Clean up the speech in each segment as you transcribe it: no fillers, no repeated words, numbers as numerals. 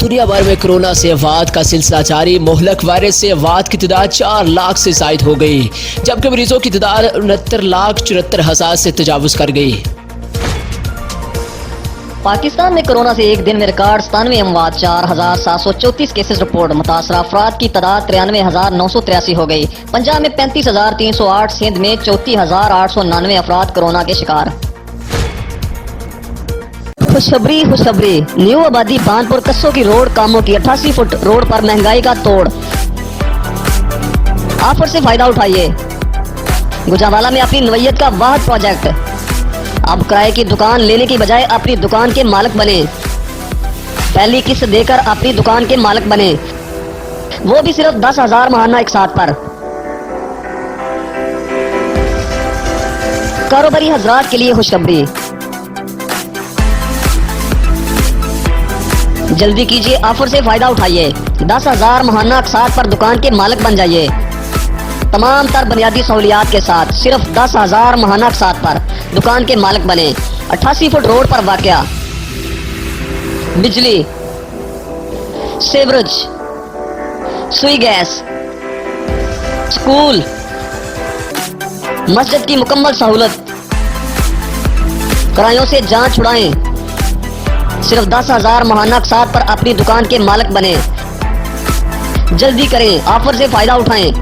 दुनिया भर में कोरोना से वफात का सिलसिला जारी। मोहलक वायरस से वफात की तादाद 4 लाख से जायद हो गई, जबकि मरीजों की तादाद 69,74,000 से तजावुज कर गई। पाकिस्तान में कोरोना से एक दिन में रिकॉर्ड 97 अमवात, 4,734 केसेस रिपोर्ट। मुतासरा अफराद की तादाद 93,983 हो गई। पंजाब में 35,308, सिंध में 34,899 अफराद कोरोना के शिकार। खुशखबरी खुशखबरी, न्यू आबादी बानपुर कस्सों की रोड कामों की 88 फुट रोड पर महंगाई का तोड़। ऑफर से फायदा उठाइए। गुजरावाला में अपनी नवैयत का वाहद प्रोजेक्ट। अब किराए की दुकान लेने की बजाय अपनी दुकान के मालिक बने। पहली किस्त देकर अपनी दुकान के मालिक बने, वो भी सिर्फ 10,000 महाना एक साथ पर। कारोबारी हजरात के लिए खुशखबरी, जल्दी कीजिए, ऑफर से फायदा उठाइए। 10,000 महाना अकसार पर दुकान के मालिक बन जाइए, तमाम तर बुनियादी सहूलियात के साथ। सिर्फ 10,000 महाना अकसार पर दुकान के मालिक बने। 88 फुट रोड पर वाक़या। बिजली, सेवरेज, सुई गैस, स्कूल, मस्जिद की मुकम्मल सहूलत। किरायों से जान छुड़ाएं। सिर्फ 10,000 महाना अकसार पर अपनी दुकान के मालिक बने। जल्दी करें, ऑफर से फायदा उठाएं।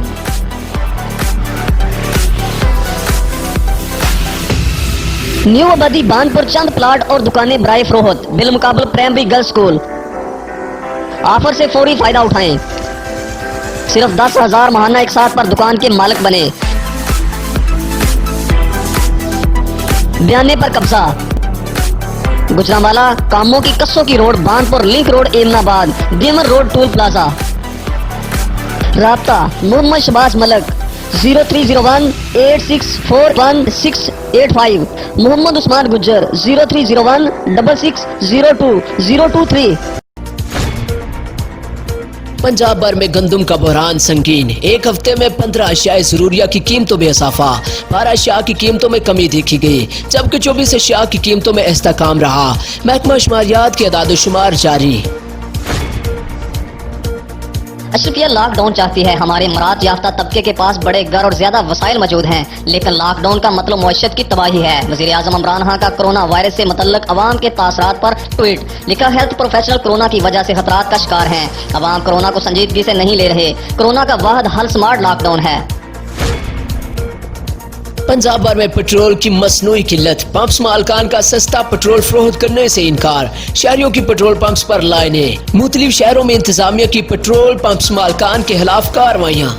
न्यू आबादी बानपुर चंद प्लाट और दुकानें बराए फरोख्त, बिलमुकाबल प्राइमरी गर्ल्स स्कूल। ऑफर से फौरी फायदा उठाएं। सिर्फ 10,000 महाना एक साथ पर दुकान के मालिक बने। बयाने पर कब्जा। गुजरावाला कामों की कस्सों की road Banpur, link road Eminabad, गेमर रोड टूल प्लाजा। राब्ता मोहम्मद शबाज मलक 0301864165, मोहम्मद उस्मान गुज्जर 030166020223। पंजाब भर में गंदम का बहरान संगीन। एक हफ्ते में 15 अशिया जरूरिया की कीमतों में इजाफा। 12 अशिया की कीमतों में कमी देखी गई, जबकि 24 अशिया की कीमतों में इस्तेहकाम रहा। महकमा शुमारियात की अदाद-ओ-शुमार जारी। अशरफिया लॉकडाउन चाहती है। हमारे मराद याफ्ता तबके के पास बड़े घर और ज्यादा वसाइल मौजूद हैं, लेकिन लॉकडाउन का मतलब मईशत की तबाही है। वज़ीर आज़म इमरान खान का कोरोना वायरस से मुतल्लिक अवाम के तासरात पर ट्वीट। लिखा, हेल्थ प्रोफेशनल कोरोना की वजह से खतरात का शिकार हैं। अवाम कोरोना को संजीदगी से नहीं ले रहे। कोरोना का वाहिद हल स्मार्ट लॉकडाउन है। पंजाब भर में पेट्रोल की मसनूई किल्लत। पंप्स मालकान का सस्ता पेट्रोल फरोख्त करने से इनकार। शहरियों की पेट्रोल पंप्स पर लाइनें। मुख्तलिफ शहरों में इंतजामिया की पेट्रोल पंप्स मालकान के खिलाफ कार्रवाइयाँ।